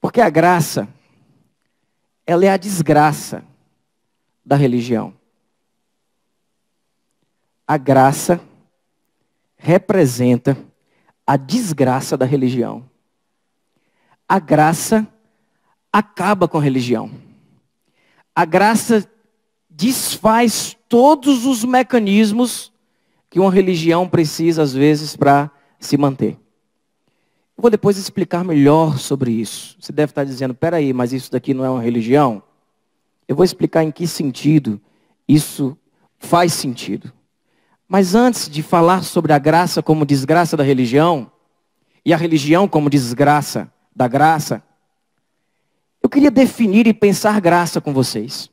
Porque a graça, ela é a desgraça da religião. A graça representa a desgraça da religião. A graça acaba com a religião. A graça desfaz todos os mecanismos que uma religião precisa, às vezes, para se manter. Eu vou depois explicar melhor sobre isso. Você deve estar dizendo, peraí, mas isso daqui não é uma religião? Eu vou explicar em que sentido isso faz sentido. Mas antes de falar sobre a graça como desgraça da religião, e a religião como desgraça da graça, eu queria definir e pensar graça com vocês.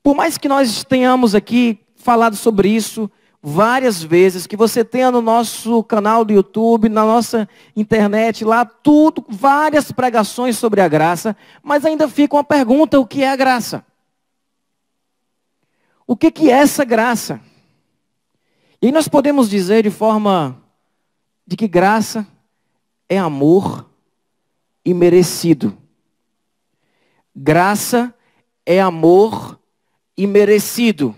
Por mais que nós tenhamos aqui falado sobre isso várias vezes, que você tenha no nosso canal do YouTube, na nossa internet, lá tudo, várias pregações sobre a graça, mas ainda fica uma pergunta, o que é a graça? O que é essa graça? E aí nós podemos dizer de forma de que graça é amor imerecido. Graça é amor imerecido.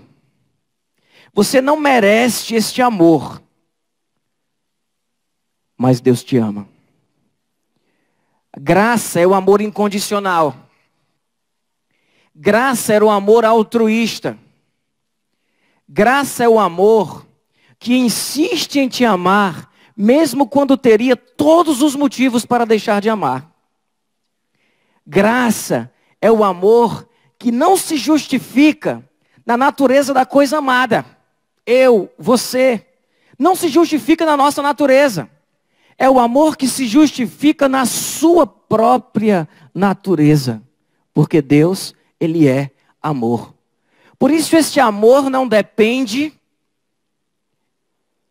Você não merece este amor, mas Deus te ama. Graça é o amor incondicional. Graça é o amor altruísta. Graça é o amor que insiste em te amar, mesmo quando teria todos os motivos para deixar de amar. Graça é o amor que não se justifica na natureza da coisa amada. Eu, você, não se justifica na nossa natureza. É o amor que se justifica na sua própria natureza. Porque Deus, Ele é amor. Por isso este amor não depende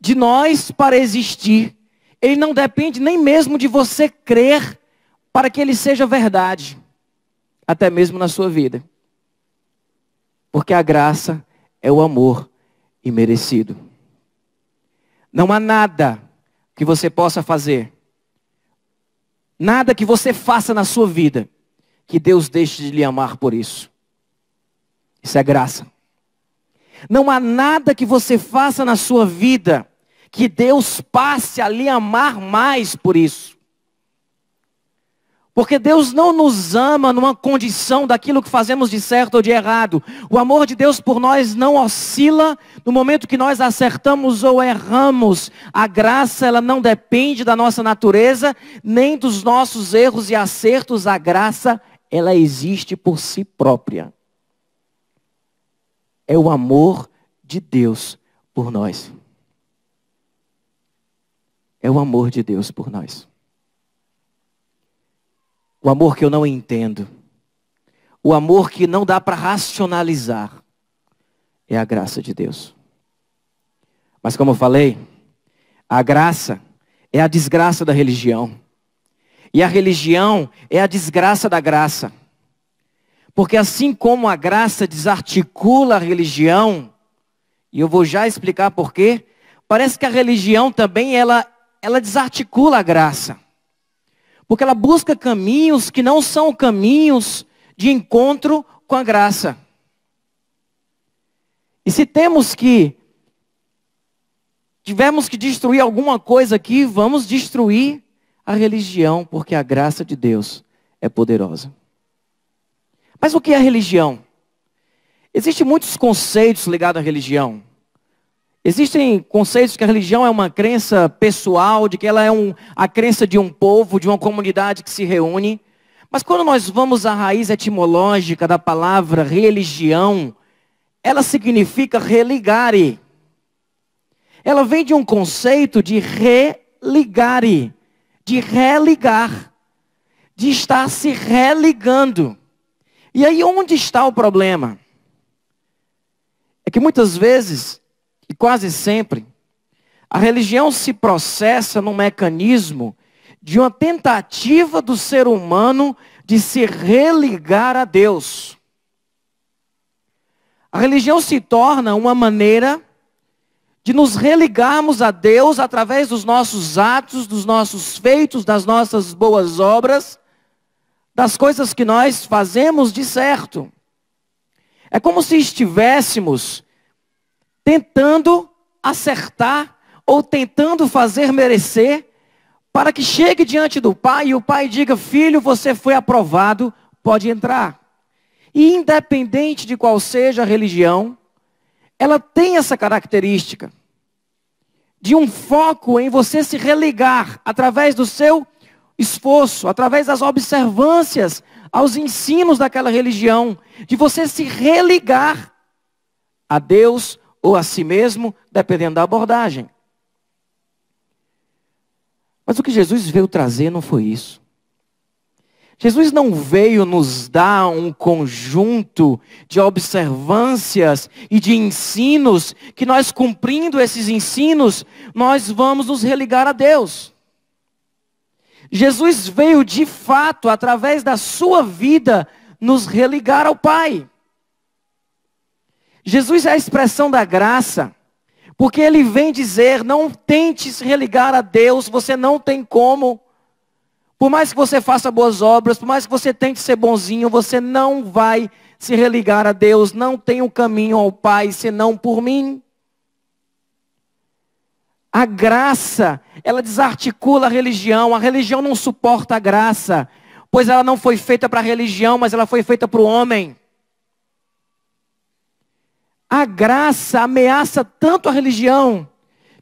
de nós para existir. Ele não depende nem mesmo de você crer para que ele seja verdade. Até mesmo na sua vida. Porque a graça é o amor imerecido. Não há nada que você possa fazer, nada que você faça na sua vida, que Deus deixe de lhe amar por isso. Isso é graça. Não há nada que você faça na sua vida, que Deus passe a lhe amar mais por isso. Porque Deus não nos ama numa condição daquilo que fazemos de certo ou de errado. O amor de Deus por nós não oscila no momento que nós acertamos ou erramos. A graça, ela não depende da nossa natureza, nem dos nossos erros e acertos. A graça, ela existe por si própria. É o amor de Deus por nós. É o amor de Deus por nós. O amor que eu não entendo. O amor que não dá para racionalizar. É a graça de Deus. Mas como eu falei, a graça é a desgraça da religião. E a religião é a desgraça da graça. Porque assim como a graça desarticula a religião, e eu vou já explicar por quê, parece que a religião também ela desarticula a graça. Porque ela busca caminhos que não são caminhos de encontro com a graça. E se tivermos que destruir alguma coisa aqui, vamos destruir a religião, porque a graça de Deus é poderosa. Mas o que é a religião? Existem muitos conceitos ligados à religião. Existem conceitos que a religião é uma crença pessoal, de que ela é a crença de um povo, de uma comunidade que se reúne. Mas quando nós vamos à raiz etimológica da palavra religião, ela significa religare. Ela vem de um conceito de religare, de religar, de estar se religando. E aí onde está o problema? É que muitas vezes, e quase sempre, a religião se processa num mecanismo de uma tentativa do ser humano de se religar a Deus. A religião se torna uma maneira de nos religarmos a Deus através dos nossos atos, dos nossos feitos, das nossas boas obras, das coisas que nós fazemos de certo. É como se estivéssemos tentando acertar ou tentando fazer merecer para que chegue diante do Pai e o Pai diga: filho, você foi aprovado, pode entrar. E independente de qual seja a religião, ela tem essa característica de um foco em você se religar através do seu esforço, através das observâncias aos ensinos daquela religião, de você se religar a Deus ou a si mesmo, dependendo da abordagem. Mas o que Jesus veio trazer não foi isso. Jesus não veio nos dar um conjunto de observâncias e de ensinos, que nós cumprindo esses ensinos, nós vamos nos religar a Deus. Jesus veio de fato, através da sua vida, nos religar ao Pai. Jesus é a expressão da graça, porque Ele vem dizer: não tente se religar a Deus, você não tem como. Por mais que você faça boas obras, por mais que você tente ser bonzinho, você não vai se religar a Deus. Não tem um caminho ao Pai senão por mim. A graça, ela desarticula a religião não suporta a graça, pois ela não foi feita para a religião, mas ela foi feita para o homem. A graça ameaça tanto a religião,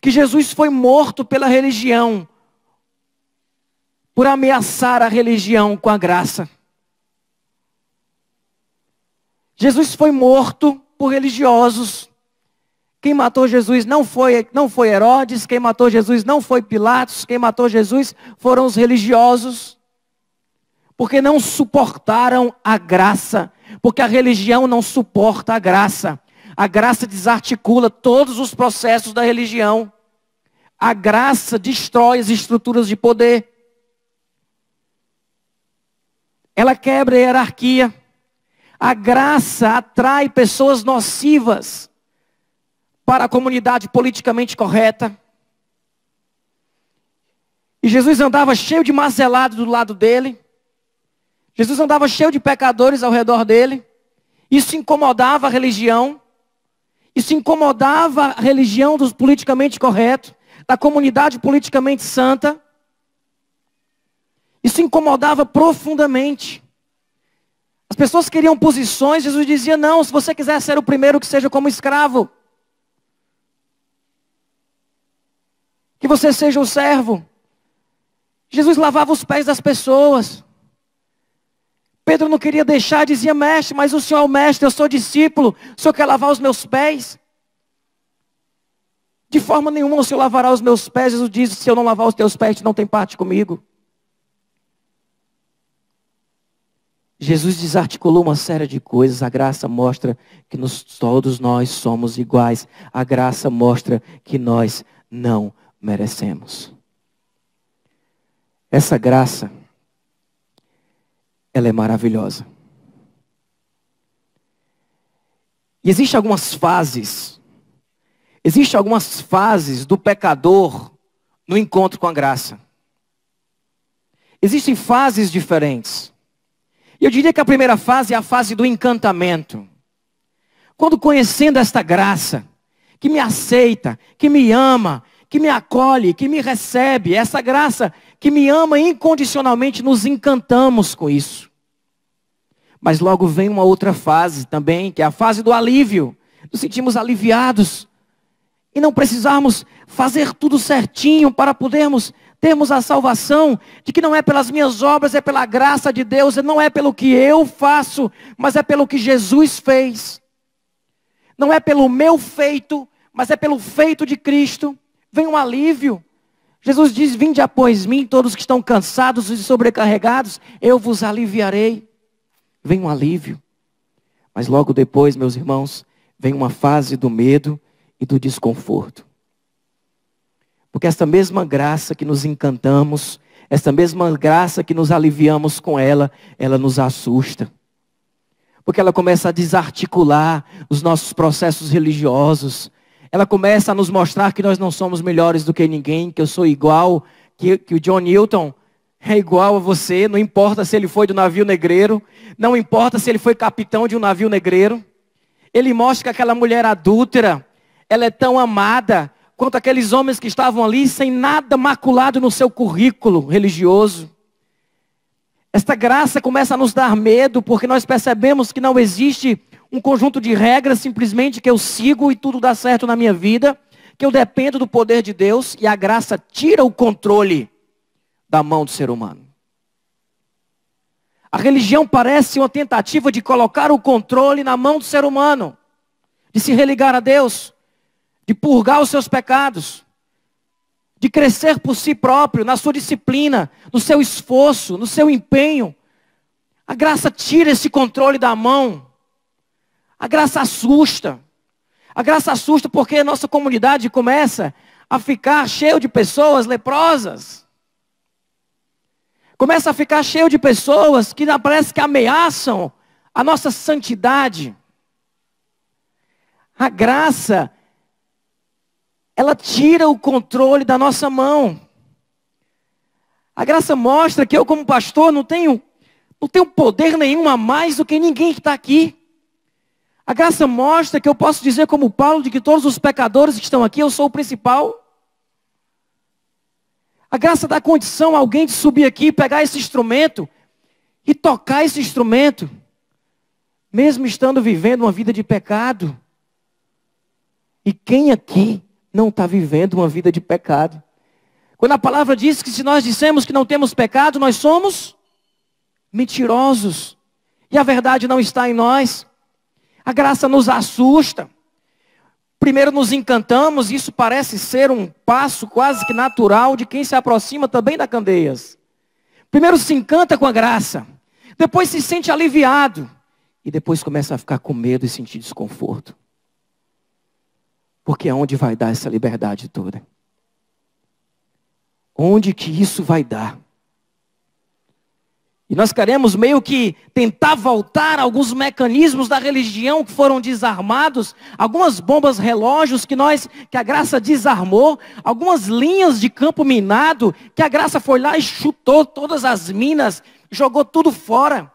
que Jesus foi morto pela religião, por ameaçar a religião com a graça. Jesus foi morto por religiosos. Quem matou Jesus não foi Herodes, quem matou Jesus não foi Pilatos, quem matou Jesus foram os religiosos. Porque não suportaram a graça, porque a religião não suporta a graça. A graça desarticula todos os processos da religião. A graça destrói as estruturas de poder. Ela quebra a hierarquia. A graça atrai pessoas nocivas para a comunidade politicamente correta. E Jesus andava cheio de macelados do lado dele. Jesus andava cheio de pecadores ao redor dele. Isso incomodava a religião. Isso incomodava a religião dos politicamente corretos, da comunidade politicamente santa. Isso incomodava profundamente. As pessoas queriam posições, Jesus dizia: não, se você quiser ser o primeiro, que seja como escravo. Que você seja o servo. Jesus lavava os pés das pessoas. Pedro não queria deixar, dizia: mestre, mas o senhor é o mestre, eu sou discípulo, o senhor quer lavar os meus pés? De forma nenhuma o senhor lavará os meus pés. Jesus diz: se eu não lavar os teus pés, não tem parte comigo. Jesus desarticulou uma série de coisas. A graça mostra que todos nós somos iguais. A graça mostra que nós não merecemos. Essa graça, ela é maravilhosa. E existem algumas fases do pecador no encontro com a graça. Existem fases diferentes. E eu diria que a primeira fase é a fase do encantamento. Quando, conhecendo esta graça, que me aceita, que me ama, que me acolhe, que me recebe, essa graça que me ama incondicionalmente, nos encantamos com isso. Mas logo vem uma outra fase também, que é a fase do alívio. Nos sentimos aliviados e não precisarmos fazer tudo certinho para podermos termos a salvação, de que não é pelas minhas obras, é pela graça de Deus, não é pelo que eu faço, mas é pelo que Jesus fez. Não é pelo meu feito, mas é pelo feito de Cristo. Vem um alívio. Jesus diz: vinde após mim, todos que estão cansados e sobrecarregados, eu vos aliviarei. Vem um alívio. Mas logo depois, meus irmãos, vem uma fase do medo e do desconforto. Porque esta mesma graça que nos encantamos, esta mesma graça que nos aliviamos com ela, ela nos assusta. Porque ela começa a desarticular os nossos processos religiosos. Ela começa a nos mostrar que nós não somos melhores do que ninguém, que eu sou igual, que o John Newton é igual a você, não importa se ele foi do navio negreiro, não importa se ele foi capitão de um navio negreiro. Ele mostra que aquela mulher adúltera, ela é tão amada quanto aqueles homens que estavam ali sem nada maculado no seu currículo religioso. Esta graça começa a nos dar medo, porque nós percebemos que não existe um conjunto de regras simplesmente que eu sigo e tudo dá certo na minha vida, que eu dependo do poder de Deus, e a graça tira o controle da mão do ser humano. A religião parece uma tentativa de colocar o controle na mão do ser humano, de se religar a Deus, de purgar os seus pecados, de crescer por si próprio, na sua disciplina, no seu esforço, no seu empenho. A graça tira esse controle da mão. A graça assusta. A graça assusta porque a nossa comunidade começa a ficar cheio de pessoas leprosas. Começa a ficar cheio de pessoas que parece que ameaçam a nossa santidade. A graça, ela tira o controle da nossa mão. A graça mostra que eu, como pastor, não tenho poder nenhum a mais do que ninguém que está aqui. A graça mostra que eu posso dizer como Paulo, de que todos os pecadores que estão aqui, eu sou o principal. A graça dá condição a alguém de subir aqui, pegar esse instrumento e tocar esse instrumento, mesmo estando vivendo uma vida de pecado. E quem aqui não está vivendo uma vida de pecado? Quando a palavra diz que se nós dissemos que não temos pecado, nós somos mentirosos. E a verdade não está em nós. A graça nos assusta. Primeiro nos encantamos, isso parece ser um passo quase que natural de quem se aproxima também da Candeias. Primeiro se encanta com a graça, depois se sente aliviado, e depois começa a ficar com medo e sentir desconforto. Porque aonde vai dar essa liberdade toda? Onde que isso vai dar? E nós queremos meio que tentar voltar alguns mecanismos da religião que foram desarmados, algumas bombas relógios que a graça desarmou, algumas linhas de campo minado que a graça foi lá e chutou todas as minas, jogou tudo fora.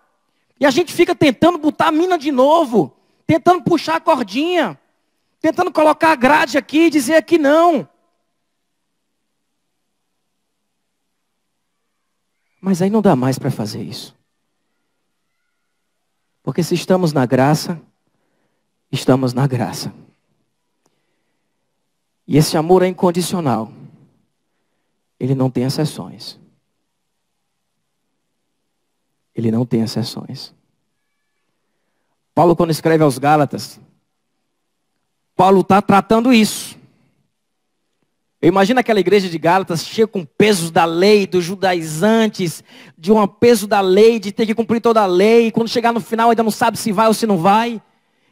E a gente fica tentando botar a mina de novo, tentando puxar a cordinha, tentando colocar a grade aqui e dizer aqui não. Mas aí não dá mais para fazer isso. Porque se estamos na graça, estamos na graça. E esse amor é incondicional. Ele não tem exceções. Ele não tem exceções. Paulo, quando escreve aos Gálatas, Paulo está tratando isso. Eu imagino aquela igreja de Gálatas cheia com pesos da lei, dos judaizantes, de um peso da lei, de ter que cumprir toda a lei. E quando chegar no final ainda não sabe se vai ou se não vai.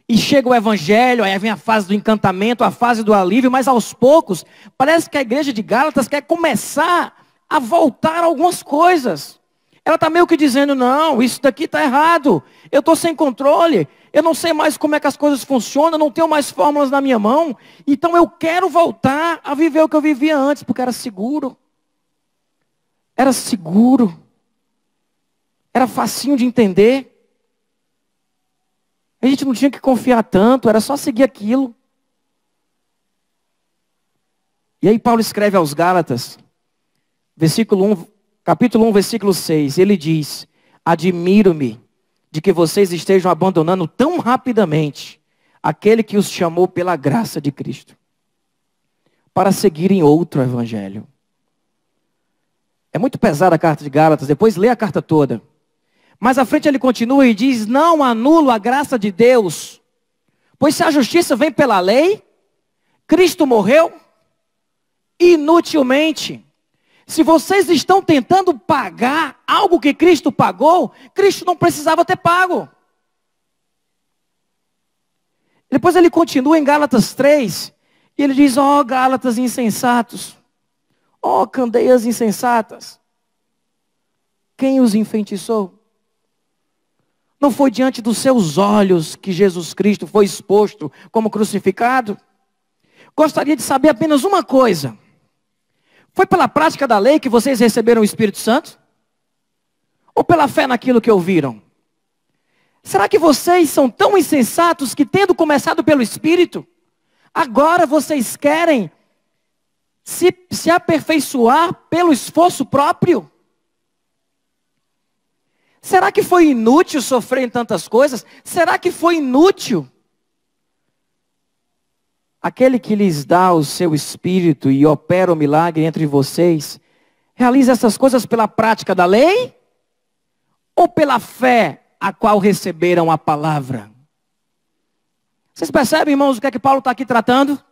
E chega o evangelho, aí vem a fase do encantamento, a fase do alívio. Mas aos poucos, parece que a igreja de Gálatas quer começar a voltar a algumas coisas. Ela está meio que dizendo, não, isso daqui está errado. Eu estou sem controle. Eu não sei mais como é que as coisas funcionam, não tenho mais fórmulas na minha mão. Então eu quero voltar a viver o que eu vivia antes, porque era seguro. Era seguro. Era facinho de entender. A gente não tinha que confiar tanto, era só seguir aquilo. E aí Paulo escreve aos Gálatas, capítulo 1, versículo 6, ele diz, admiro-me de que vocês estejam abandonando tão rapidamente aquele que os chamou pela graça de Cristo, para seguirem outro evangelho. É muito pesada a carta de Gálatas, depois lê a carta toda. Mas à frente ele continua e diz, não anulo a graça de Deus, pois se a justiça vem pela lei, Cristo morreu inutilmente. Se vocês estão tentando pagar algo que Cristo pagou, Cristo não precisava ter pago. Depois ele continua em Gálatas 3, e ele diz, ó Gálatas insensatos, ó Candeias insensatas, quem os enfeitiçou? Não foi diante dos seus olhos que Jesus Cristo foi exposto como crucificado? Gostaria de saber apenas uma coisa. Foi pela prática da lei que vocês receberam o Espírito Santo? Ou pela fé naquilo que ouviram? Será que vocês são tão insensatos que, tendo começado pelo Espírito, agora vocês querem se aperfeiçoar pelo esforço próprio? Será que foi inútil sofrer em tantas coisas? Será que foi inútil? Aquele que lhes dá o seu Espírito e opera o milagre entre vocês, realiza essas coisas pela prática da lei? Ou pela fé a qual receberam a palavra? Vocês percebem, irmãos, o que é que Paulo está aqui tratando?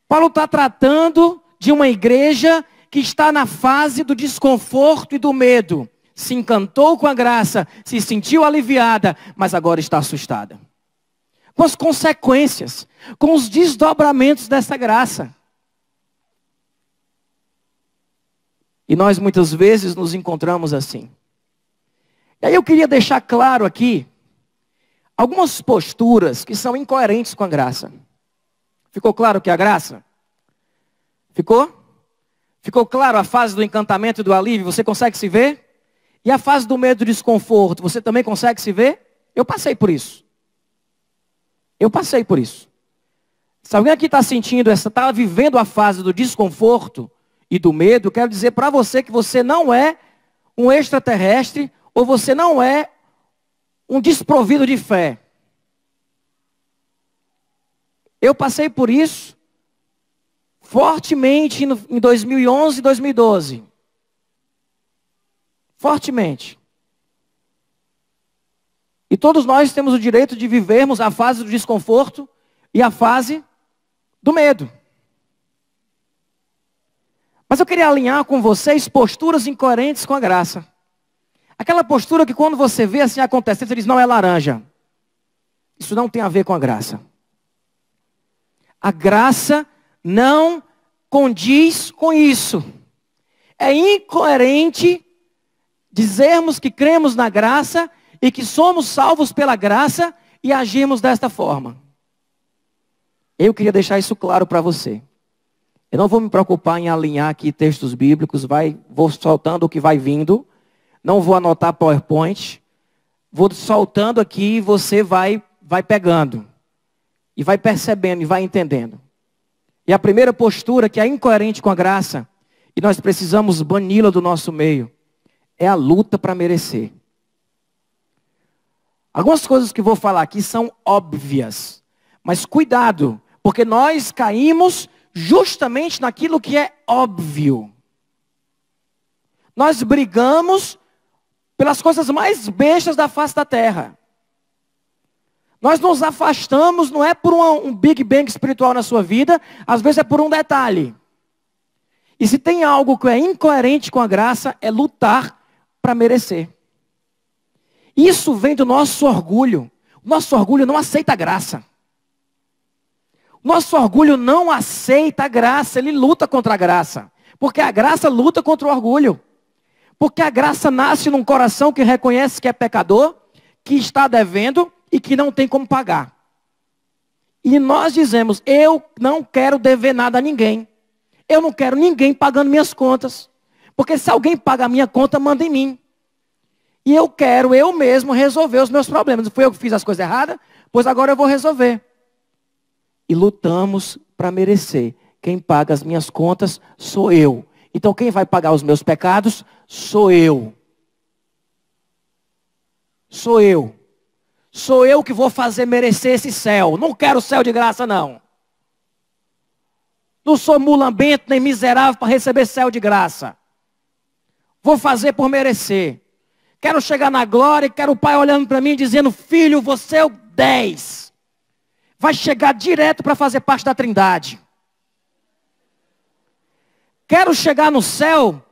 Paulo está tratando de uma igreja que está na fase do desconforto e do medo. Se encantou com a graça, se sentiu aliviada, mas agora está assustada. Com as consequências, com os desdobramentos dessa graça. E nós muitas vezes nos encontramos assim. E aí eu queria deixar claro aqui algumas posturas que são incoerentes com a graça. Ficou claro que a graça? Ficou? Ficou claro a fase do encantamento e do alívio? Você consegue se ver? E a fase do medo e do desconforto? Você também consegue se ver? Eu passei por isso. Eu passei por isso. Se alguém aqui está sentindo está vivendo a fase do desconforto e do medo, eu quero dizer para você que você não é um extraterrestre ou você não é um desprovido de fé. Eu passei por isso fortemente em 2011 e 2012. Fortemente. E todos nós temos o direito de vivermos a fase do desconforto e a fase do medo. Mas eu queria alinhar com vocês posturas incoerentes com a graça. Aquela postura que quando você vê assim acontecer, você diz, não é laranja. Isso não tem a ver com a graça. A graça não condiz com isso. É incoerente dizermos que cremos na graça e que somos salvos pela graça e agimos desta forma. Eu queria deixar isso claro para você. Eu não vou me preocupar em alinhar aqui textos bíblicos, vou soltando o que vai vindo, não vou anotar PowerPoint, vou soltando aqui e você vai pegando, e vai percebendo, e vai entendendo. E a primeira postura que é incoerente com a graça, e nós precisamos bani-la do nosso meio, é a luta para merecer. Algumas coisas que vou falar aqui são óbvias, mas cuidado, porque nós caímos justamente naquilo que é óbvio. Nós brigamos pelas coisas mais bestas da face da terra. Nós nos afastamos, não é por um Big Bang espiritual na sua vida, às vezes é por um detalhe. E se tem algo que é incoerente com a graça, é lutar para merecer. Isso vem do nosso orgulho. O nosso orgulho não aceita a graça. O nosso orgulho não aceita a graça, ele luta contra a graça. Porque a graça luta contra o orgulho. Porque a graça nasce num coração que reconhece que é pecador, que está devendo e que não tem como pagar. E nós dizemos, eu não quero dever nada a ninguém. Eu não quero ninguém pagando minhas contas. Porque se alguém paga a minha conta, manda em mim. E eu quero eu mesmo resolver os meus problemas. Não fui eu que fiz as coisas erradas? Pois agora eu vou resolver. E lutamos para merecer. Quem paga as minhas contas sou eu. Então quem vai pagar os meus pecados sou eu. Sou eu. Sou eu que vou fazer merecer esse céu. Não quero céu de graça, não. Não sou mulambento nem miserável para receber céu de graça. Vou fazer por merecer. Quero chegar na glória e quero o Pai olhando para mim dizendo, filho, você é o 10. Vai chegar direto para fazer parte da Trindade. Quero chegar no céu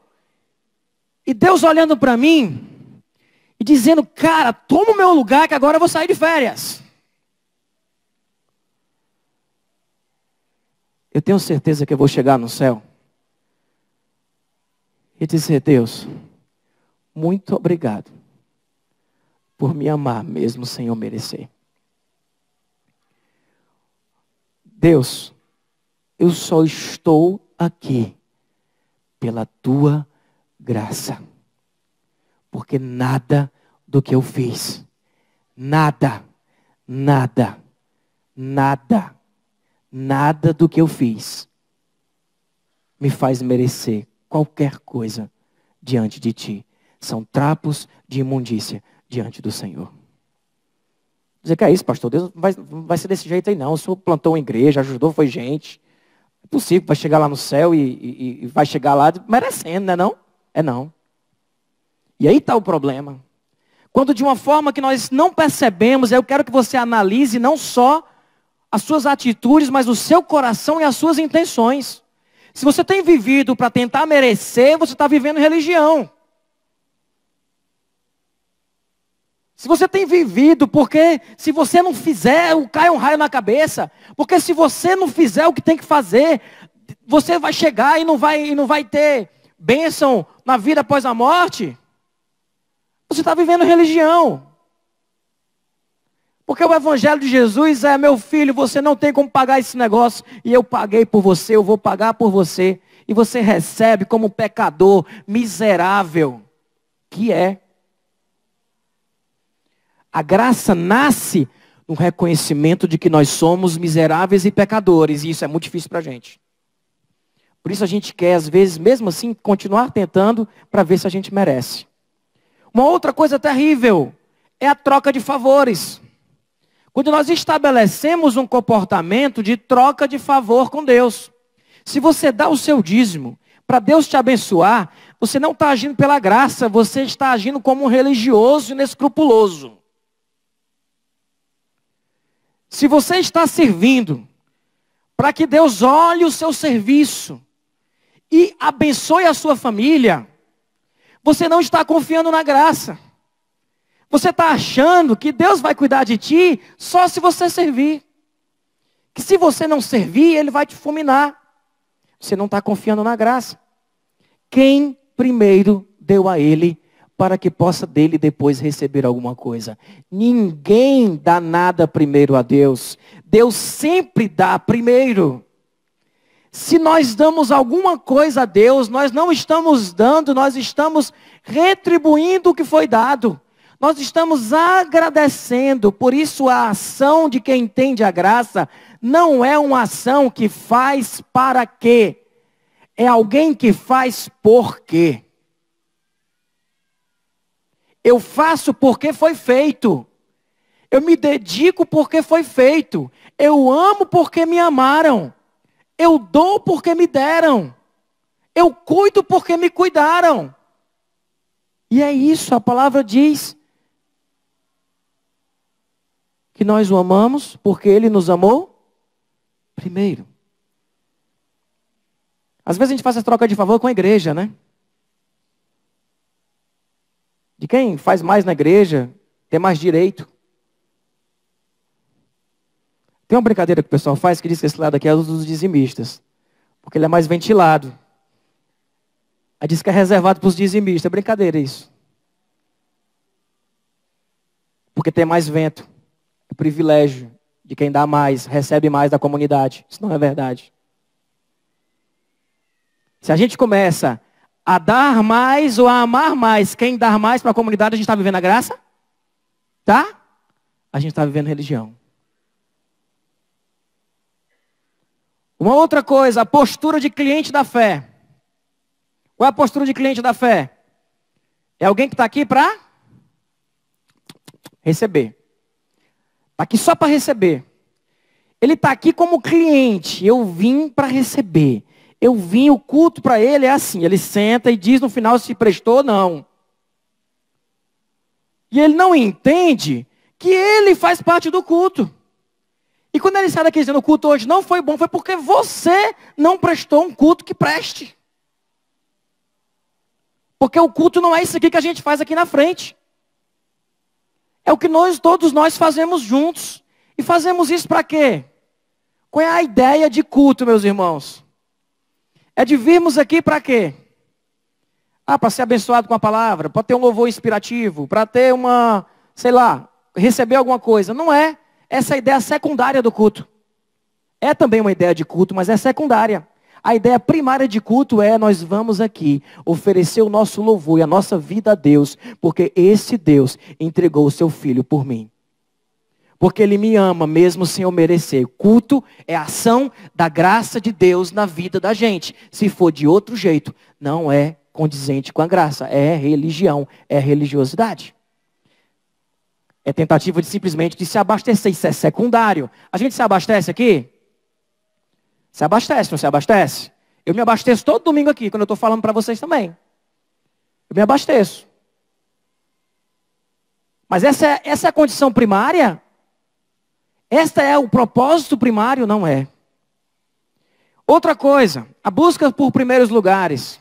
e Deus olhando para mim e dizendo, cara, toma o meu lugar que agora eu vou sair de férias. Eu tenho certeza que eu vou chegar no céu e dizer, Deus, muito obrigado por me amar mesmo sem eu merecer. Deus, eu só estou aqui pela tua graça. Porque nada do que eu fiz, nada do que eu fiz me faz merecer qualquer coisa diante de ti. São trapos de imundícia diante do Senhor. Dizer que é isso, pastor, Deus não vai ser desse jeito aí não. O senhor plantou uma igreja, ajudou, foi gente. É possível, vai chegar lá no céu e vai chegar lá merecendo, não é não? É não. E aí está o problema. Quando de uma forma que nós não percebemos, eu quero que você analise não só as suas atitudes, mas o seu coração e as suas intenções. Se você tem vivido para tentar merecer, você está vivendo religião. Se você tem vivido porque se você não fizer, cai um raio na cabeça. Porque se você não fizer o que tem que fazer, você vai chegar e não vai ter bênção na vida após a morte. Você está vivendo religião. Porque o evangelho de Jesus é: meu filho, você não tem como pagar esse negócio. E eu paguei por você, eu vou pagar por você. E você recebe como pecador miserável que é. A graça nasce no reconhecimento de que nós somos miseráveis e pecadores. E isso é muito difícil para a gente. Por isso a gente quer, às vezes, mesmo assim, continuar tentando para ver se a gente merece. Uma outra coisa terrível é a troca de favores. Quando nós estabelecemos um comportamento de troca de favor com Deus. Se você dá o seu dízimo para Deus te abençoar, você não está agindo pela graça, você está agindo como um religioso inescrupuloso. Se você está servindo para que Deus olhe o seu serviço e abençoe a sua família, você não está confiando na graça. Você está achando que Deus vai cuidar de ti só se você servir. Que se você não servir, Ele vai te fulminar. Você não está confiando na graça. Quem primeiro deu a Ele para que possa dele depois receber alguma coisa? Ninguém dá nada primeiro a Deus. Deus sempre dá primeiro. Se nós damos alguma coisa a Deus, nós não estamos dando, nós estamos retribuindo o que foi dado. Nós estamos agradecendo. Por isso a ação de quem entende a graça não é uma ação que faz para quê. É alguém que faz por quê. Eu faço porque foi feito. Eu me dedico porque foi feito. Eu amo porque me amaram. Eu dou porque me deram. Eu cuido porque me cuidaram. E é isso, a palavra diz que nós o amamos porque Ele nos amou primeiro. Às vezes a gente faz essa troca de favor com a igreja, né? De quem faz mais na igreja, tem mais direito. Tem uma brincadeira que o pessoal faz que diz que esse lado aqui é dos dizimistas. Porque ele é mais ventilado. Aí diz que é reservado para os dizimistas. É brincadeira isso. Porque tem mais vento. É privilégio de quem dá mais, recebe mais da comunidade. Isso não é verdade. Se a gente começa a dar mais ou a amar mais quem dar mais para a comunidade, a gente está vivendo a graça? Tá? A gente está vivendo religião. Uma outra coisa, a postura de cliente da fé. Qual é a postura de cliente da fé? É alguém que está aqui para receber. Está aqui só para receber. Ele está aqui como cliente. Eu vim para receber. Eu vim, o culto para ele é assim. Ele senta e diz no final se prestou ou não. E ele não entende que ele faz parte do culto. E quando ele sai daqui dizendo o culto hoje não foi bom, foi porque você não prestou um culto que preste. Porque o culto não é isso aqui que a gente faz aqui na frente. É o que todos nós fazemos juntos. E fazemos isso para quê? Qual é a ideia de culto, meus irmãos? É de virmos aqui para quê? Para ser abençoado com a palavra, para ter um louvor inspirativo, para ter uma, sei lá, receber alguma coisa. Não é. Essa é a ideia secundária do culto. É também uma ideia de culto, mas é secundária. A ideia primária de culto é: nós vamos aqui oferecer o nosso louvor e a nossa vida a Deus, porque esse Deus entregou o seu Filho por mim. Porque Ele me ama mesmo sem eu merecer. Culto é a ação da graça de Deus na vida da gente. Se for de outro jeito, não é condizente com a graça. É religião, é religiosidade. É tentativa de simplesmente de se abastecer. Isso é secundário. A gente se abastece aqui? Se abastece, não se abastece? Eu me abasteço todo domingo aqui, quando eu estou falando para vocês também. Eu me abasteço. Mas essa é a condição primária? Esta é o propósito primário? Não é. Outra coisa, a busca por primeiros lugares.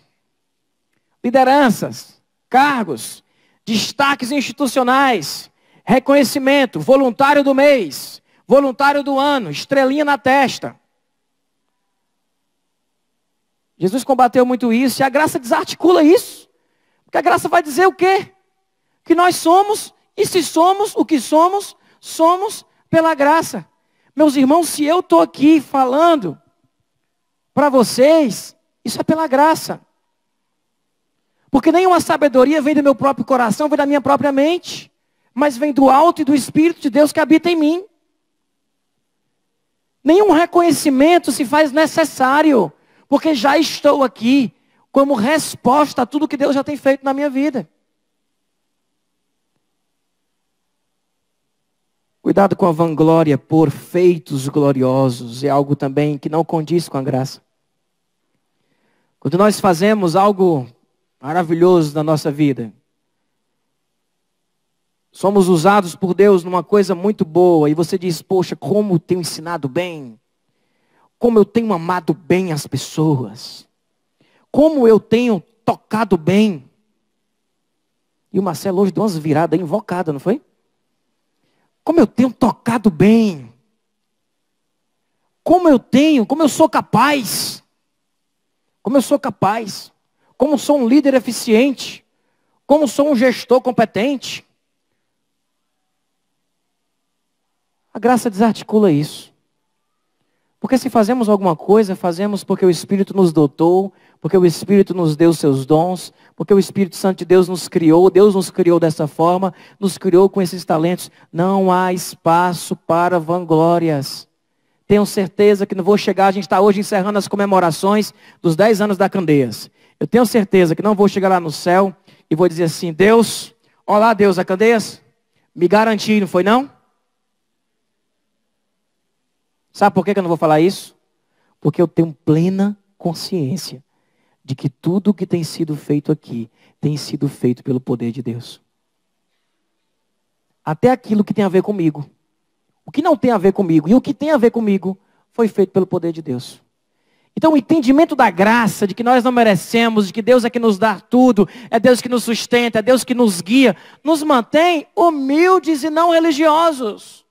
Lideranças, cargos, destaques institucionais, reconhecimento, voluntário do mês, voluntário do ano, estrelinha na testa. Jesus combateu muito isso e a graça desarticula isso. Porque a graça vai dizer o quê? Que nós somos, e se somos o que somos, somos pela graça. Meus irmãos, se eu estou aqui falando para vocês, isso é pela graça. Porque nenhuma sabedoria vem do meu próprio coração, vem da minha própria mente, mas vem do alto e do Espírito de Deus que habita em mim. Nenhum reconhecimento se faz necessário, porque já estou aqui como resposta a tudo que Deus já tem feito na minha vida. Cuidado com a vanglória por feitos gloriosos. É algo também que não condiz com a graça. Quando nós fazemos algo maravilhoso na nossa vida, somos usados por Deus numa coisa muito boa, e você diz: poxa, como eu tenho ensinado bem, como eu tenho amado bem as pessoas, como eu tenho tocado bem. E o Marcelo hoje deu umas viradas invocadas, não foi? Como eu tenho tocado bem. Como eu sou capaz. Como eu sou capaz. Como sou um líder eficiente. Como sou um gestor competente. A graça desarticula isso. Porque se fazemos alguma coisa, fazemos porque o Espírito nos dotou, porque o Espírito nos deu os seus dons, porque o Espírito Santo de Deus nos criou dessa forma, nos criou com esses talentos. Não há espaço para vanglórias. Tenho certeza que não vou chegar, a gente está hoje encerrando as comemorações dos 10 anos da Candeias. Eu tenho certeza que não vou chegar lá no céu e vou dizer assim: Deus, olá Deus, a Candeias, me garanti, não foi não? Sabe por que eu não vou falar isso? Porque eu tenho plena consciência de que tudo que tem sido feito aqui tem sido feito pelo poder de Deus. Até aquilo que tem a ver comigo. O que não tem a ver comigo e o que tem a ver comigo foi feito pelo poder de Deus. Então o entendimento da graça, de que nós não merecemos, de que Deus é que nos dá tudo, é Deus que nos sustenta, é Deus que nos guia, nos mantém humildes e não religiosos.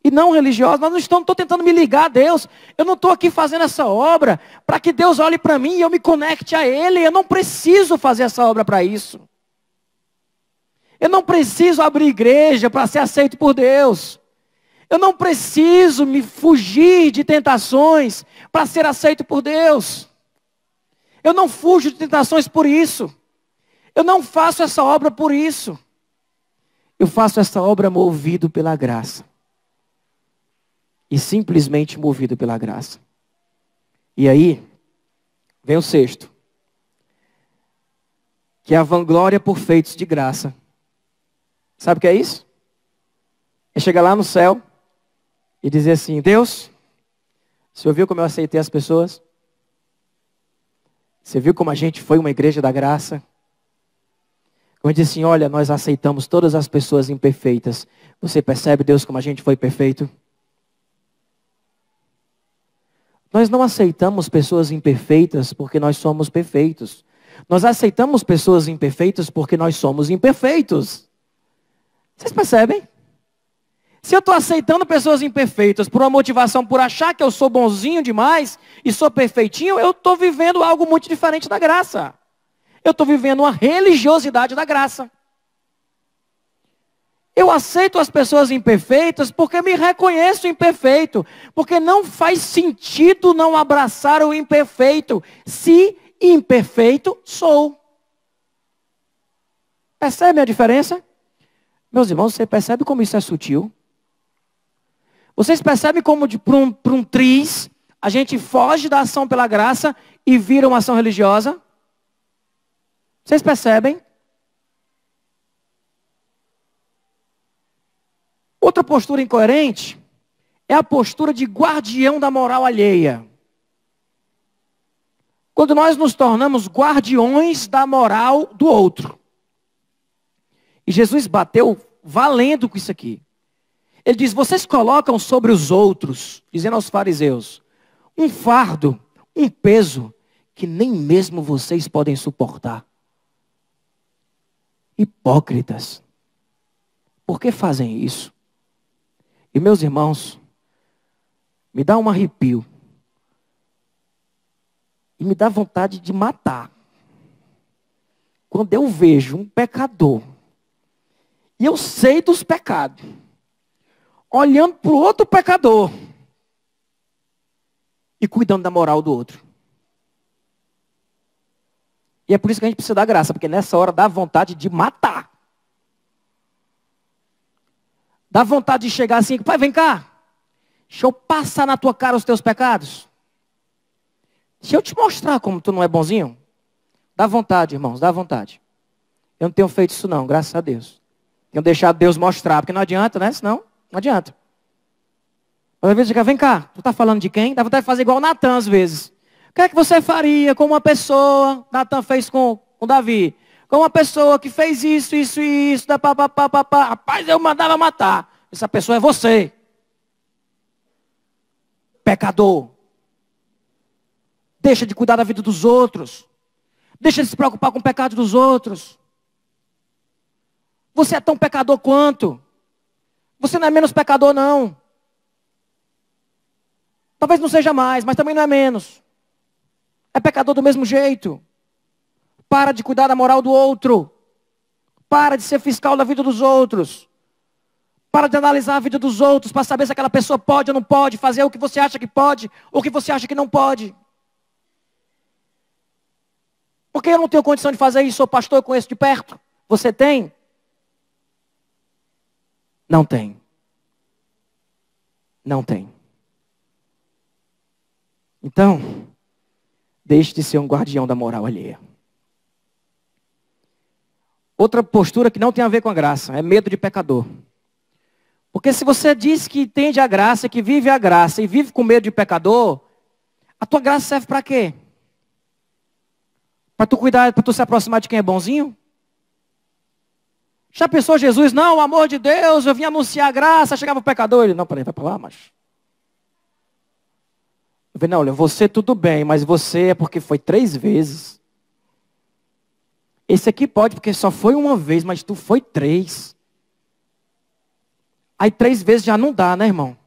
E não religiosos, mas não estou tentando me ligar a Deus. Eu não estou aqui fazendo essa obra para que Deus olhe para mim e eu me conecte a Ele. Eu não preciso fazer essa obra para isso. Eu não preciso abrir igreja para ser aceito por Deus. Eu não preciso me fugir de tentações para ser aceito por Deus. Eu não fujo de tentações por isso. Eu não faço essa obra por isso. Eu faço essa obra movido pela graça. E simplesmente movido pela graça. E aí, vem o sexto. Que é a vanglória por feitos de graça. Sabe o que é isso? É chegar lá no céu e dizer assim: Deus, você viu como eu aceitei as pessoas? Você viu como a gente foi uma igreja da graça? Como eu disse assim: olha, nós aceitamos todas as pessoas imperfeitas. Você percebe, Deus, como a gente foi perfeito? Nós não aceitamos pessoas imperfeitas porque nós somos perfeitos. Nós aceitamos pessoas imperfeitas porque nós somos imperfeitos. Vocês percebem? Se eu estou aceitando pessoas imperfeitas por uma motivação, por achar que eu sou bonzinho demais e sou perfeitinho, eu estou vivendo algo muito diferente da graça. Eu estou vivendo uma religiosidade da graça. Eu aceito as pessoas imperfeitas porque me reconheço imperfeito. Porque não faz sentido não abraçar o imperfeito, se imperfeito sou. Percebe a diferença? Meus irmãos, você percebe como isso é sutil? Vocês percebem como para um triz, a gente foge da ação pela graça e vira uma ação religiosa? Vocês percebem? Outra postura incoerente é a postura de guardião da moral alheia. Quando nós nos tornamos guardiões da moral do outro. E Jesus bateu valendo com isso aqui. Ele diz, vocês colocam sobre os outros, dizendo aos fariseus, um fardo, um peso, que nem mesmo vocês podem suportar. Hipócritas. Por que fazem isso? E meus irmãos, me dá um arrepio. E me dá vontade de matar. Quando eu vejo um pecador, e eu sei dos pecados, olhando para o outro pecador, e cuidando da moral do outro. E é por isso que a gente precisa da graça, porque nessa hora dá vontade de matar. Dá vontade de chegar assim, pai, vem cá. Deixa eu passar na tua cara os teus pecados. Deixa eu te mostrar como tu não é bonzinho. Dá vontade, irmãos, dá vontade. Eu não tenho feito isso não, graças a Deus. Tenho deixado Deus mostrar, porque não adianta, né? Senão, não adianta. Às vezes, vem cá, tu está falando de quem? Dá vontade de fazer igual o Natan, às vezes. O que é que você faria com uma pessoa, Natan fez com Davi, com uma pessoa que fez isso, da pá. Rapaz, eu mandava matar. Essa pessoa é você. Pecador. Deixa de cuidar da vida dos outros. Deixa de se preocupar com o pecado dos outros. Você é tão pecador quanto. Você não é menos pecador, não. Talvez não seja mais, mas também não é menos. É pecador do mesmo jeito. Para de cuidar da moral do outro. Para de ser fiscal da vida dos outros. Para de analisar a vida dos outros para saber se aquela pessoa pode ou não pode fazer o que você acha que pode ou o que você acha que não pode. Porque eu não tenho condição de fazer isso, sou pastor, eu conheço de perto. Você tem? Não tem. Não tem. Então, deixe de ser um guardião da moral alheia. Outra postura que não tem a ver com a graça, é medo de pecador. Porque se você diz que entende a graça, que vive a graça e vive com medo de pecador, a tua graça serve para quê? Para tu cuidar, para tu se aproximar de quem é bonzinho? Já pensou Jesus? Não, o amor de Deus, eu vim anunciar a graça, chegava o pecador. Ele, não, peraí, vai para lá, macho. Eu falei, não, olha, você tudo bem, mas você é porque foi 3 vezes. Esse aqui pode, porque só foi uma vez, mas tu foi 3. Aí 3 vezes já não dá, né, irmão?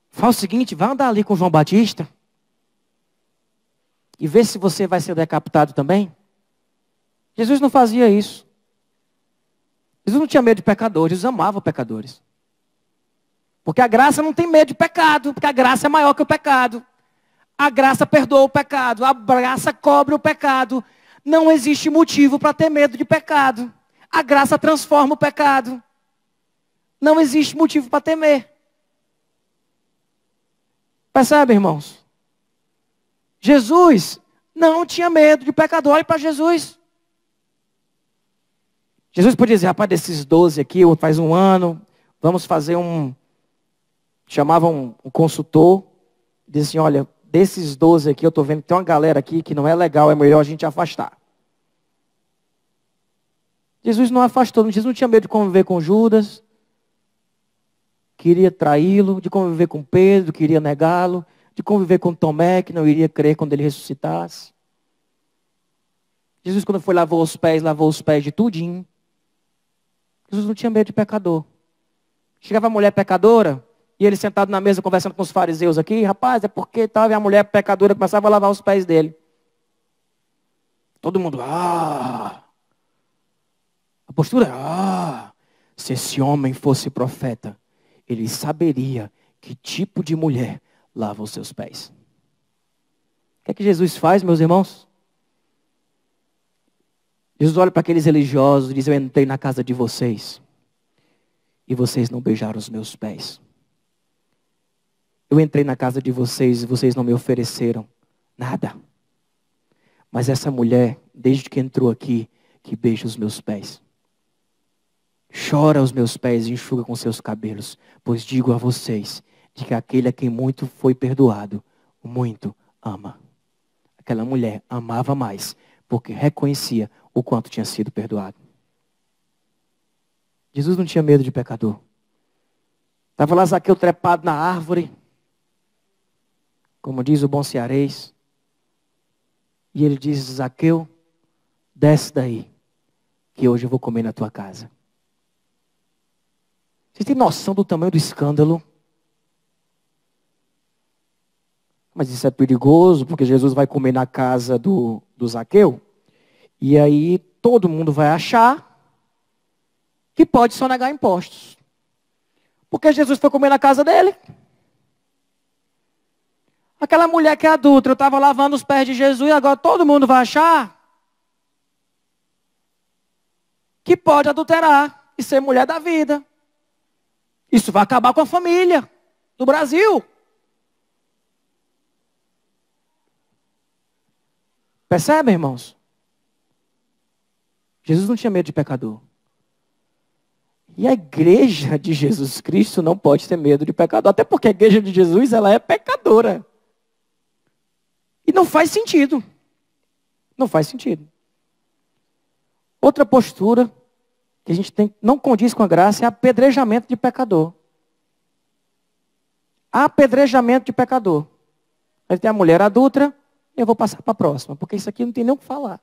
Faz o seguinte, vai andar ali com João Batista. E vê se você vai ser decapitado também. Jesus não fazia isso. Jesus não tinha medo de pecadores, Jesus amava pecadores. Porque a graça não tem medo de pecado, porque a graça é maior que o pecado. A graça perdoa o pecado, a graça cobre o pecado. Não existe motivo para ter medo de pecado. A graça transforma o pecado. Não existe motivo para temer. Percebe, irmãos? Jesus não tinha medo de pecador. Olhe para Jesus. Jesus podia dizer, rapaz, desses 12 aqui, faz um ano, vamos fazer chamava um consultor, disse assim, olha, desses 12 aqui, eu estou vendo que tem uma galera aqui que não é legal, é melhor a gente afastar. Jesus não afastou, Jesus não tinha medo de conviver com Judas, queria traí-lo, de conviver com Pedro, queria negá-lo, de conviver com Tomé, que não iria crer quando ele ressuscitasse. Jesus, quando foi, lavou os pés de tudinho. Jesus não tinha medo de pecador. Chegava a mulher pecadora, e ele sentado na mesa conversando com os fariseus aqui, rapaz, é porque tal, e a mulher pecadora começava a lavar os pés dele. Todo mundo, A postura, Se esse homem fosse profeta, ele saberia que tipo de mulher lava os seus pés. O que é que Jesus faz, meus irmãos? Jesus olha para aqueles religiosos e diz: eu entrei na casa de vocês e vocês não beijaram os meus pés. Eu entrei na casa de vocês e vocês não me ofereceram nada. Mas essa mulher, desde que entrou aqui, que beija os meus pés. Chora aos meus pés e enxuga com seus cabelos. Pois digo a vocês, de que aquele a quem muito foi perdoado, muito ama. Aquela mulher amava mais, porque reconhecia o quanto tinha sido perdoado. Jesus não tinha medo de pecador. Estava lá Zaqueu trepado na árvore, como diz o bom cearês. E ele diz: Zaqueu, desce daí, que hoje eu vou comer na tua casa. Vocês têm noção do tamanho do escândalo? Mas isso é perigoso, porque Jesus vai comer na casa do Zaqueu. E aí todo mundo vai achar que pode sonegar impostos. Porque Jesus foi comer na casa dele. Aquela mulher que é adulta, eu estava lavando os pés de Jesus e agora todo mundo vai achar que pode adulterar e ser mulher da vida. Isso vai acabar com a família do Brasil. Percebem, irmãos? Jesus não tinha medo de pecador. E a igreja de Jesus Cristo não pode ter medo de pecador. Até porque a igreja de Jesus, ela é pecadora. E não faz sentido. Não faz sentido. Outra postura que a gente tem, não condiz com a graça, é apedrejamento de pecador. Apedrejamento de pecador. Aí tem a mulher adulta, eu vou passar para a próxima, porque isso aqui não tem nem o que falar.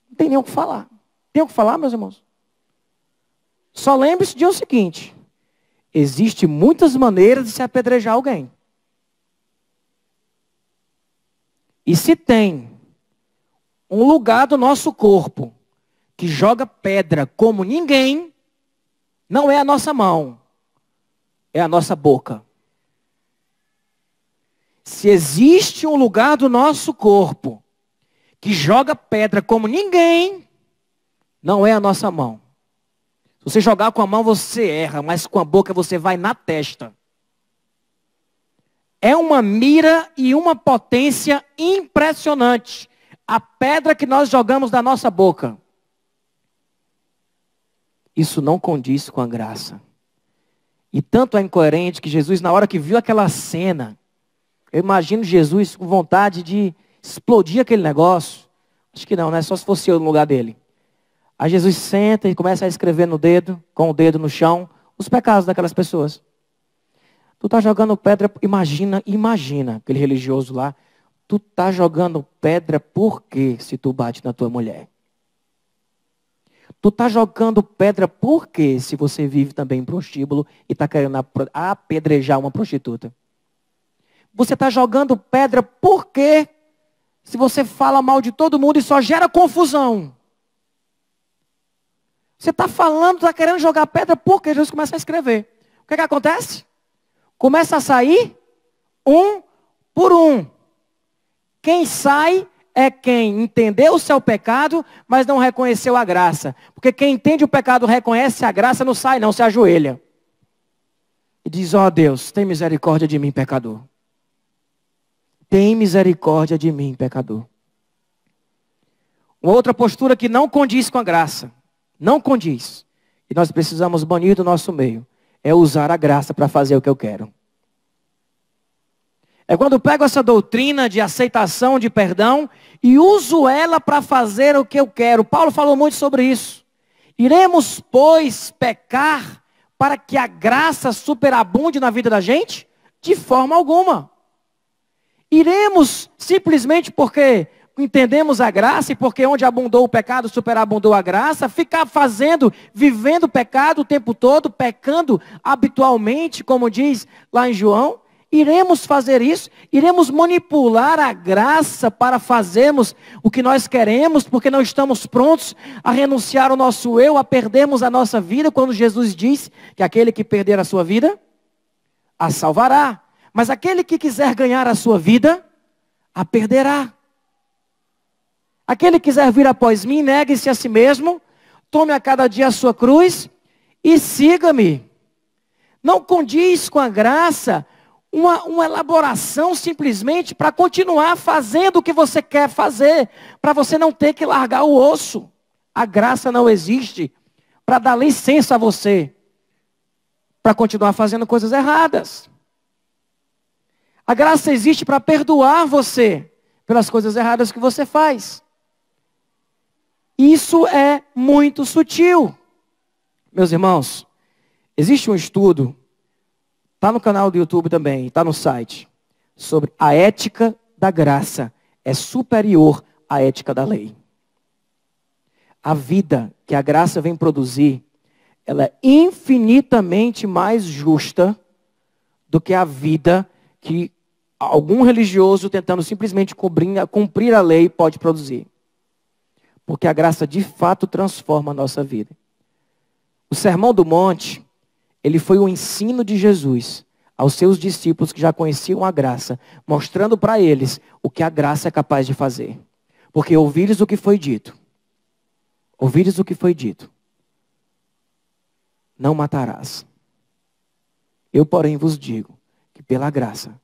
Não tem nem o que falar. Tem o que falar, meus irmãos? Só lembre-se de o seguinte: existem muitas maneiras de se apedrejar alguém. E se tem um lugar do nosso corpo que joga pedra como ninguém, não é a nossa mão, é a nossa boca. Se existe um lugar do nosso corpo que joga pedra como ninguém, não é a nossa mão. Se você jogar com a mão, você erra, mas com a boca você vai na testa. É uma mira e uma potência impressionante. A pedra que nós jogamos da nossa boca. Isso não condiz com a graça. E tanto é incoerente que Jesus, na hora que viu aquela cena, eu imagino Jesus com vontade de explodir aquele negócio. Acho que não, né? Só se fosse eu no lugar dele. Aí Jesus senta e começa a escrever no dedo, com o dedo no chão, os pecados daquelas pessoas. Tu tá jogando pedra, imagina aquele religioso lá. Tu tá jogando pedra por quê se tu bate na tua mulher? Tu tá jogando pedra por quê se você vive também em prostíbulo e tá querendo apedrejar uma prostituta? Você tá jogando pedra por quê se você fala mal de todo mundo e só gera confusão? Você está falando, está querendo jogar pedra porque Jesus começa a escrever. O que acontece? Começa a sair um por um. Quem sai é quem entendeu o seu pecado, mas não reconheceu a graça. Porque quem entende o pecado, reconhece a graça, não sai não, se ajoelha. E diz: ó Deus, tem misericórdia de mim, pecador. Tem misericórdia de mim, pecador. Uma outra postura que não condiz com a graça. Não condiz. E nós precisamos banir do nosso meio. É usar a graça para fazer o que eu quero. É quando eu pego essa doutrina de aceitação, de perdão, e uso ela para fazer o que eu quero. Paulo falou muito sobre isso. Iremos, pois, pecar para que a graça superabunde na vida da gente? De forma alguma. Iremos simplesmente porque entendemos a graça e porque onde abundou o pecado, superabundou a graça, ficar vivendo pecado o tempo todo, pecando habitualmente, como diz lá em João? iremos fazer isso, iremos manipular a graça para fazermos o que nós queremos, porque não estamos prontos a renunciar ao nosso eu, a perdermos a nossa vida, quando Jesus diz que aquele que perder a sua vida, a salvará. Mas aquele que quiser ganhar a sua vida, a perderá. Aquele que quiser vir após mim, negue-se a si mesmo, tome a cada dia a sua cruz e siga-me. Não condiz com a graça uma elaboração simplesmente para continuar fazendo o que você quer fazer, para você não ter que largar o osso. A graça não existe para dar licença a você para continuar fazendo coisas erradas. A graça existe para perdoar você pelas coisas erradas que você faz. Isso é muito sutil. Meus irmãos, existe um estudo, está no canal do YouTube também, está no site, sobre a ética da graça é superior à ética da lei. A vida que a graça vem produzir, ela é infinitamente mais justa do que a vida que algum religioso tentando simplesmente cumprir a lei pode produzir. Porque a graça de fato transforma a nossa vida. O Sermão do Monte, ele foi o ensino de Jesus aos seus discípulos que já conheciam a graça, mostrando para eles o que a graça é capaz de fazer. Porque ouvires o que foi dito. Ouvires o que foi dito. Não matarás. Eu, porém, vos digo que pela graça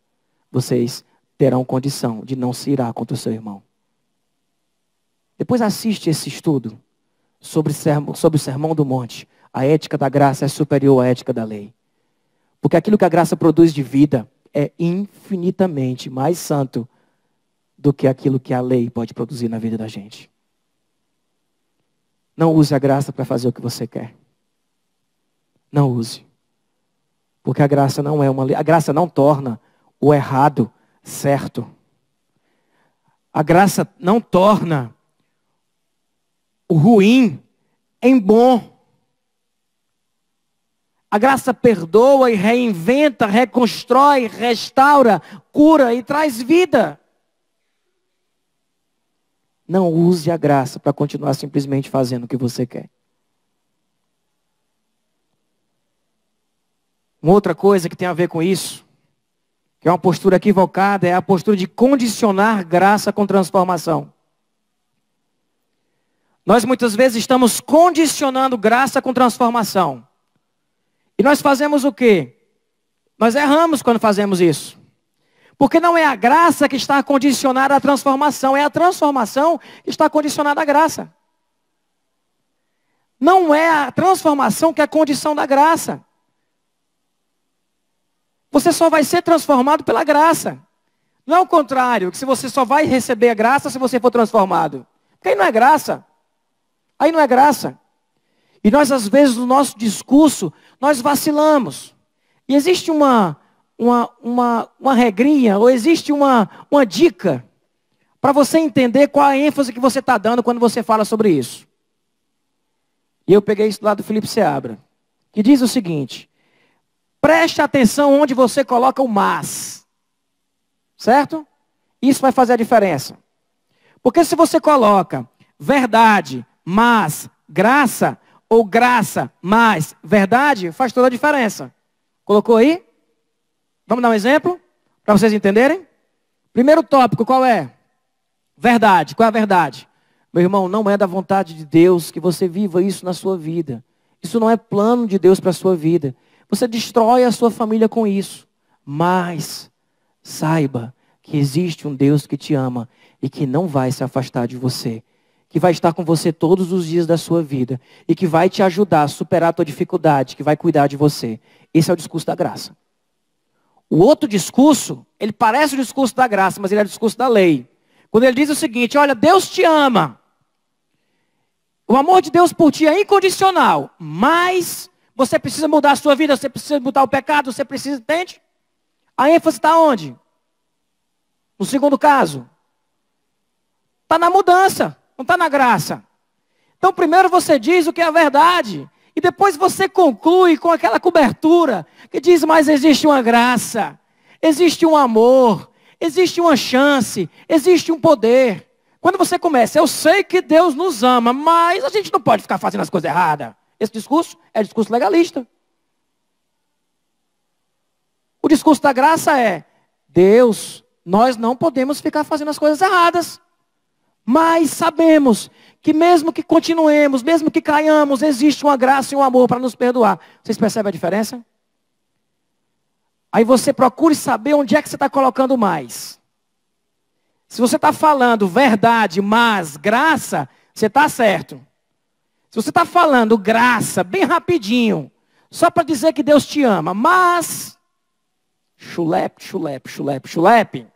vocês terão condição de não se irar contra o seu irmão. Depois assiste esse estudo sobre o Sermão do Monte. A ética da graça é superior à ética da lei. Porque aquilo que a graça produz de vida é infinitamente mais santo do que aquilo que a lei pode produzir na vida da gente. Não use a graça para fazer o que você quer. Não use. Porque a graça não é uma lei. A graça não torna o errado certo. A graça não torna o ruim em bom. A graça perdoa e reinventa, reconstrói, restaura, cura e traz vida. Não use a graça para continuar simplesmente fazendo o que você quer. Uma outra coisa que tem a ver com isso, que é uma postura equivocada, é a postura de condicionar graça com transformação. Nós muitas vezes estamos condicionando graça com transformação. E nós fazemos o quê? Nós erramos quando fazemos isso. Porque não é a graça que está condicionada à transformação, é a transformação que está condicionada à graça. Não é a transformação que é a condição da graça. Você só vai ser transformado pela graça. Não é o contrário, que se você só vai receber a graça se você for transformado. Porque aí não é graça. Aí não é graça. E nós, às vezes, no nosso discurso, nós vacilamos. E existe uma regrinha, ou existe uma dica, para você entender qual a ênfase que você está dando quando você fala sobre isso. E eu peguei isso lá do Felipe Seabra, que diz o seguinte: preste atenção onde você coloca o mas. Certo? Isso vai fazer a diferença. Porque se você coloca verdade, mas graça, ou graça mais verdade, faz toda a diferença. Colocou aí? Vamos dar um exemplo? Para vocês entenderem? Primeiro tópico, qual é? Verdade. Qual é a verdade? Meu irmão, não é da vontade de Deus que você viva isso na sua vida. Isso não é plano de Deus para a sua vida. Você destrói a sua família com isso. Mas saiba que existe um Deus que te ama e que não vai se afastar de você. Que vai estar com você todos os dias da sua vida. E que vai te ajudar a superar a tua dificuldade. Que vai cuidar de você. Esse é o discurso da graça. O outro discurso, ele parece o discurso da graça, mas ele é o discurso da lei. Quando ele diz o seguinte: olha, Deus te ama. O amor de Deus por ti é incondicional. Mas você precisa mudar a sua vida. Você precisa mudar o pecado. Você precisa, entende? A ênfase está onde? No segundo caso. Está na mudança. Não está na graça. Então primeiro você diz o que é a verdade. E depois você conclui com aquela cobertura que diz, mas existe uma graça. existe um amor, existe uma chance, existe um poder. Quando você começa, eu sei que Deus nos ama, mas a gente não pode ficar fazendo as coisas erradas. Esse discurso é discurso legalista. O discurso da graça é, Deus, nós não podemos ficar fazendo as coisas erradas. Mas sabemos que mesmo que continuemos, mesmo que caiamos, existe uma graça e um amor para nos perdoar. Vocês percebem a diferença? Aí você procure saber onde é que você está colocando mais. Se você está falando verdade, mas graça, você está certo. Se você está falando graça, bem rapidinho, só para dizer que Deus te ama, mas chulepe, chulepe, chulepe, chulepe.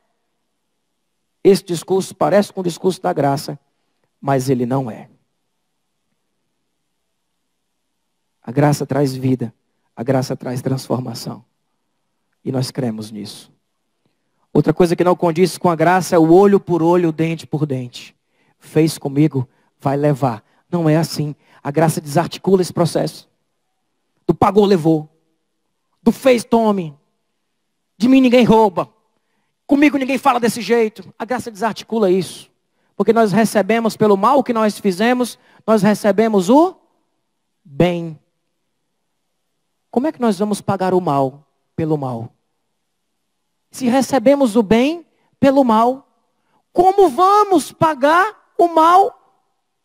Esse discurso parece com o discurso da graça, mas ele não é. A graça traz vida, a graça traz transformação. E nós cremos nisso. Outra coisa que não condiz com a graça é o olho por olho, dente por dente. Fez comigo, vai levar. Não é assim. A graça desarticula esse processo. Do pagou, levou. Do fez, tome. De mim ninguém rouba. Comigo ninguém fala desse jeito. A graça desarticula isso. Porque nós recebemos pelo mal que nós fizemos, nós recebemos o bem. Como é que nós vamos pagar o mal pelo mal? Se recebemos o bem pelo mal, como vamos pagar o mal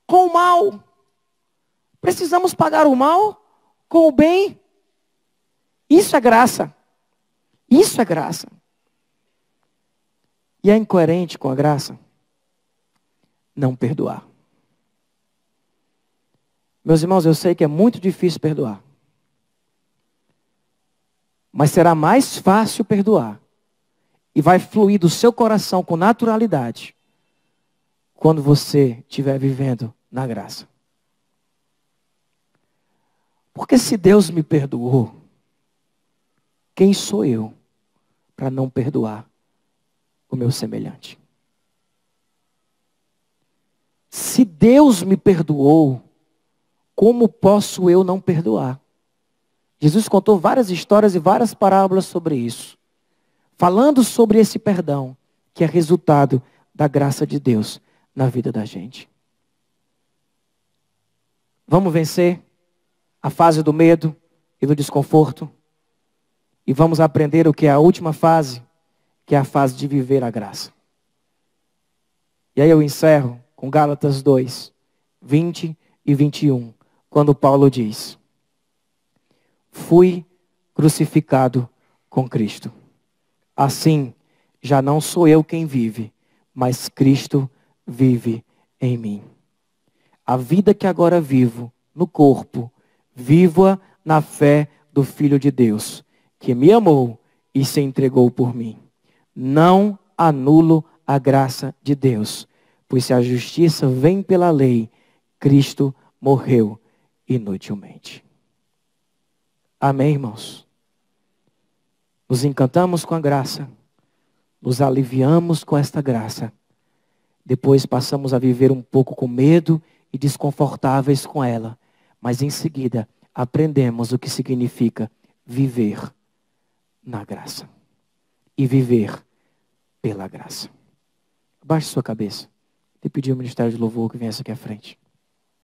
com o mal? Precisamos pagar o mal com o bem. Isso é graça. Isso é graça. E é incoerente com a graça não perdoar. Meus irmãos, eu sei que é muito difícil perdoar. Mas será mais fácil perdoar. E vai fluir do seu coração com naturalidade quando você estiver vivendo na graça. Porque se Deus me perdoou, quem sou eu para não perdoar o meu semelhante? Se Deus me perdoou, como posso eu não perdoar? Jesus contou várias histórias e várias parábolas sobre isso. Falando sobre esse perdão, que é resultado da graça de Deus na vida da gente. Vamos vencer a fase do medo e do desconforto. E vamos aprender o que é a última fase, que é a fase de viver a graça. E aí eu encerro com Gálatas 2, 20 e 21, quando Paulo diz: fui crucificado com Cristo. Assim, já não sou eu quem vive, mas Cristo vive em mim. A vida que agora vivo no corpo, vivo-a na fé do Filho de Deus, que me amou e se entregou por mim. Não anulo a graça de Deus, pois se a justiça vem pela lei, Cristo morreu inutilmente. Amém, irmãos? Nos encantamos com a graça, nos aliviamos com esta graça. Depois passamos a viver um pouco com medo e desconfortáveis com ela. Mas em seguida, aprendemos o que significa viver na graça. E viver pela graça. Abaixe sua cabeça. Te pedir o ministério de louvor que venha aqui à frente.